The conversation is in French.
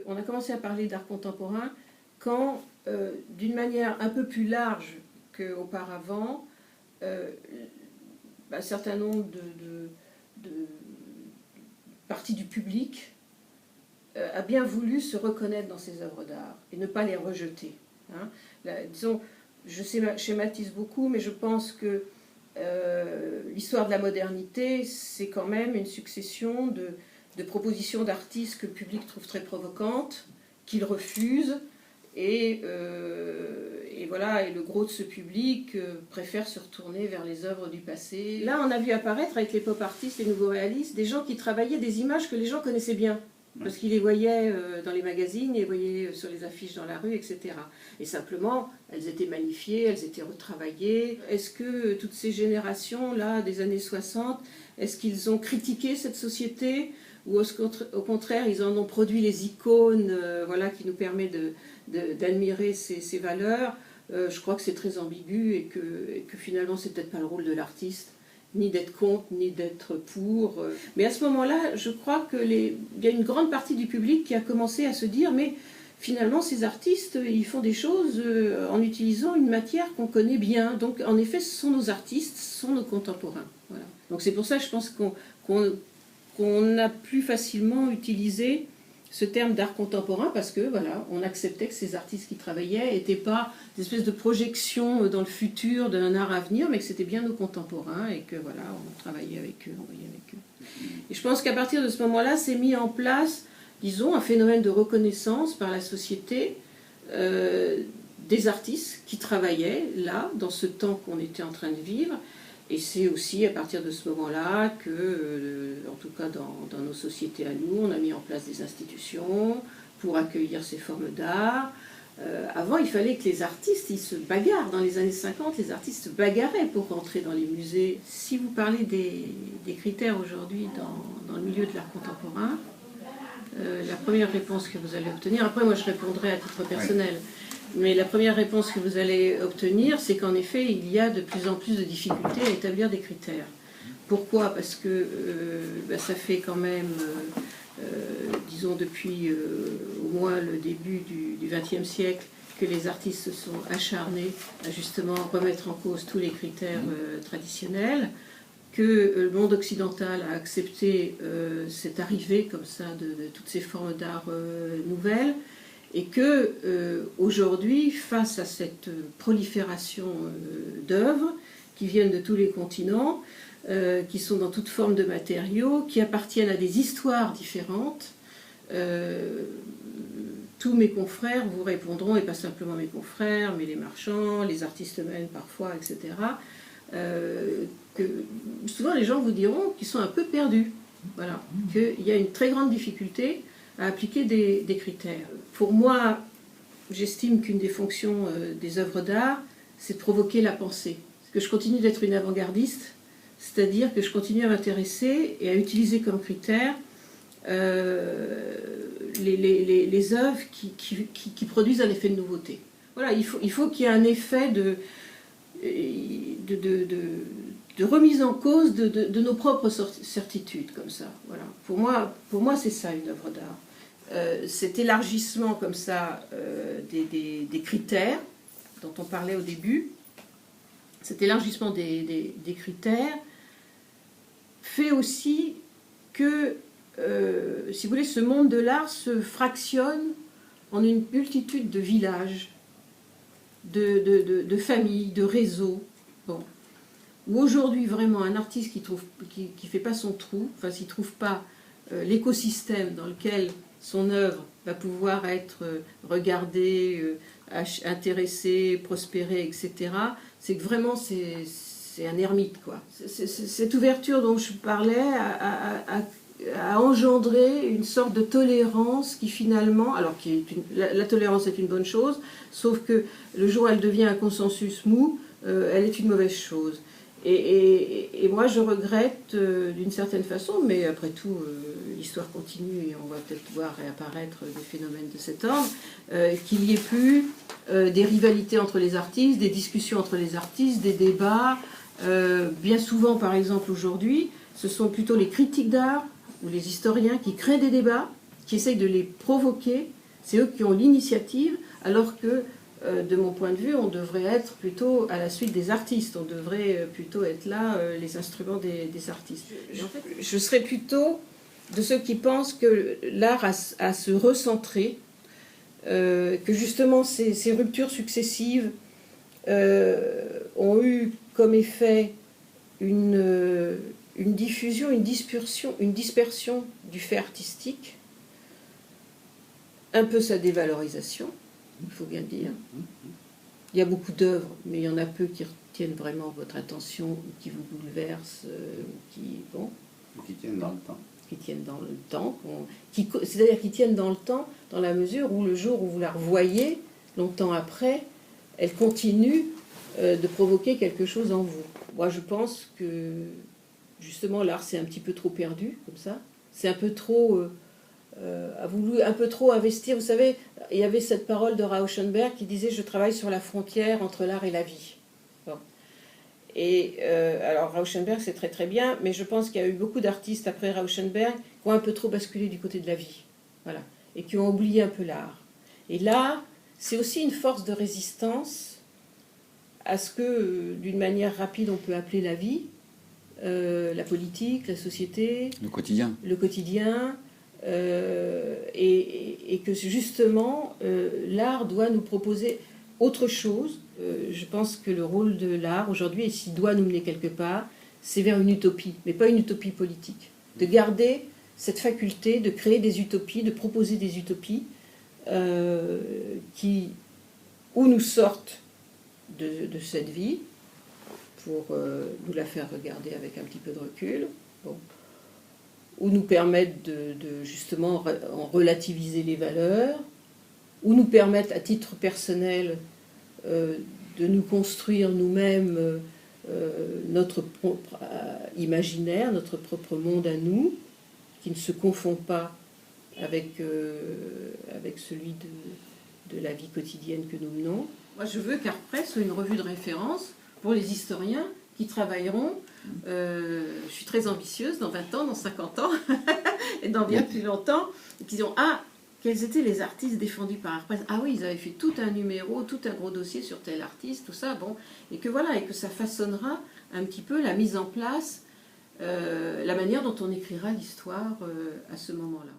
On a commencé à parler d'art contemporain quand, d'une manière un peu plus large qu'auparavant, un certain nombre de parties du public a bien voulu se reconnaître dans ces œuvres d'art et ne pas les rejeter. Hein. Disons, je schématise beaucoup, mais je pense que l'histoire de la modernité, c'est quand même une succession de propositions d'artistes que le public trouve très provocantes, qu'il refuse, et voilà, et le gros de ce public préfère se retourner vers les œuvres du passé. Là, on a vu apparaître avec les pop artistes, les nouveaux réalistes, des gens qui travaillaient des images que les gens connaissaient bien. Parce qu'ils les voyaient dans les magazines, ils les voyaient sur les affiches dans la rue, etc. Et simplement, elles étaient magnifiées, elles étaient retravaillées. Est-ce que toutes ces générations-là, des années 60, est-ce qu'ils ont critiqué cette société? Ou au contraire, ils en ont produit les icônes voilà, qui nous permettent d'admirer ces valeurs? Je crois que c'est très ambigu et que finalement, c'est peut-être pas le rôle de l'artiste, ni d'être contre, ni d'être pour. Mais à ce moment-là, je crois qu'il y a une grande partie du public qui a commencé à se dire, mais finalement, ces artistes, ils font des choses en utilisant une matière qu'on connaît bien. Donc, en effet, ce sont nos artistes, ce sont nos contemporains. Voilà. Donc, c'est pour ça, je pense qu'on a plus facilement utilisé ce terme d'art contemporain parce que voilà, on acceptait que ces artistes qui travaillaient n'étaient pas des espèces de projections dans le futur d'un art à venir, mais que c'était bien nos contemporains et que voilà, on travaillait avec eux, on voyait avec eux. Et je pense qu'à partir de ce moment-là, s'est mis en place, disons, un phénomène de reconnaissance par la société des artistes qui travaillaient là, dans ce temps qu'on était en train de vivre. Et c'est aussi à partir de ce moment-là que, en tout cas dans nos sociétés à nous, on a mis en place des institutions pour accueillir ces formes d'art. Avant, il fallait que les artistes ils se bagarrent. Dans les années 50, les artistes se bagarraient pour rentrer dans les musées. Si vous parlez des critères aujourd'hui dans le milieu de l'art contemporain, la première réponse que vous allez obtenir, après moi je répondrai à titre personnel, mais la première réponse que vous allez obtenir, c'est qu'en effet, il y a de plus en plus de difficultés à établir des critères. Pourquoi? Parce que ça fait quand même, disons depuis au moins le début du XXe siècle, que les artistes se sont acharnés à justement remettre en cause tous les critères traditionnels, que le monde occidental a accepté cette arrivée comme ça de toutes ces formes d'art nouvelles, et que aujourd'hui, face à cette prolifération d'œuvres qui viennent de tous les continents, qui sont dans toute forme de matériaux, qui appartiennent à des histoires différentes, tous mes confrères vous répondront, et pas simplement mes confrères, mais les marchands, les artistes eux-mêmes parfois, etc., que souvent les gens vous diront qu'ils sont un peu perdus, voilà, qu'il y a une très grande difficulté à appliquer des critères. Pour moi, j'estime qu'une des fonctions des œuvres d'art, c'est de provoquer la pensée. Que je continue d'être une avant-gardiste, c'est-à-dire que je continue à m'intéresser et à utiliser comme critère les œuvres qui produisent un effet de nouveauté. Voilà, il faut qu'il y ait un effet de remise en cause de nos propres certitudes, comme ça. Voilà. Pour moi c'est ça une œuvre d'art. Cet élargissement comme ça des critères dont on parlait au début, cet élargissement des critères fait aussi que, si vous voulez, ce monde de l'art se fractionne en une multitude de villages, de familles, de réseaux. Bon. Où aujourd'hui, vraiment, un artiste qui fait pas son trou, enfin, s'il ne trouve pas l'écosystème dans lequel son œuvre va pouvoir être regardée, intéressée, prospérer, etc., c'est que vraiment, c'est un ermite, quoi. Cette ouverture dont je parlais a engendré une sorte de tolérance qui finalement, alors la tolérance est une bonne chose, sauf que le jour où elle devient un consensus mou, elle est une mauvaise chose. Et moi je regrette d'une certaine façon, mais après tout l'histoire continue et on va peut-être voir réapparaître des phénomènes de cet ordre, qu'il n'y ait plus des rivalités entre les artistes, des discussions entre les artistes, des débats. Bien souvent par exemple aujourd'hui, ce sont plutôt les critiques d'art ou les historiens qui créent des débats qui essayent de les provoquer, c'est eux qui ont l'initiative, alors que, de mon point de vue, on devrait être plutôt à la suite des artistes, on devrait plutôt être là, les instruments des artistes. En fait, je serais plutôt de ceux qui pensent que l'art a à se recentrer, que justement ces ruptures successives ont eu comme effet une diffusion, une dispersion du fait artistique, un peu sa dévalorisation, il faut bien dire. Il y a beaucoup d'œuvres, mais il y en a peu qui retiennent vraiment votre attention, ou qui vous bouleversent, Qui tiennent dans le temps. Qui tiennent dans le temps, c'est-à-dire qui tiennent dans le temps, dans la mesure où le jour où vous la revoyez, longtemps après, elle continue de provoquer quelque chose en vous. Moi, je pense que, justement, l'art s'est un petit peu trop perdu, comme ça. C'est un peu trop... a voulu un peu trop investir. Vous savez, il y avait cette parole de Rauschenberg qui disait « Je travaille sur la frontière entre l'art et la vie ». Bon. Et alors Rauschenberg, c'est très très bien, mais je pense qu'il y a eu beaucoup d'artistes après Rauschenberg qui ont un peu trop basculé du côté de la vie. Voilà. Et qui ont oublié un peu l'art. Et l'art, c'est aussi une force de résistance à ce que, d'une manière rapide, on peut appeler la vie, la politique, la société, le quotidien, et que justement l'art doit nous proposer autre chose. Je pense que le rôle de l'art aujourd'hui, et s'il doit nous mener quelque part, c'est vers une utopie, mais pas une utopie politique. De garder cette faculté de créer des utopies, de proposer des utopies où nous sortent de cette vie, pour nous la faire regarder avec un petit peu de recul, ou nous permettent de justement en relativiser les valeurs, ou nous permettent à titre personnel de nous construire nous-mêmes notre propre imaginaire, notre propre monde à nous, qui ne se confond pas avec celui de la vie quotidienne que nous menons. Moi, je veux qu'Art Presse soit une revue de référence pour les historiens qui travailleront. Je suis très ambitieuse, dans 20 ans, dans 50 ans, et dans bien plus longtemps, qui diront « Ah, quels étaient les artistes défendus par Art Presse ? Ah oui, ils avaient fait tout un numéro, tout un gros dossier sur tel artiste, tout ça, bon. » Et que voilà, et que ça façonnera un petit peu la mise en place, la manière dont on écrira l'histoire à ce moment-là.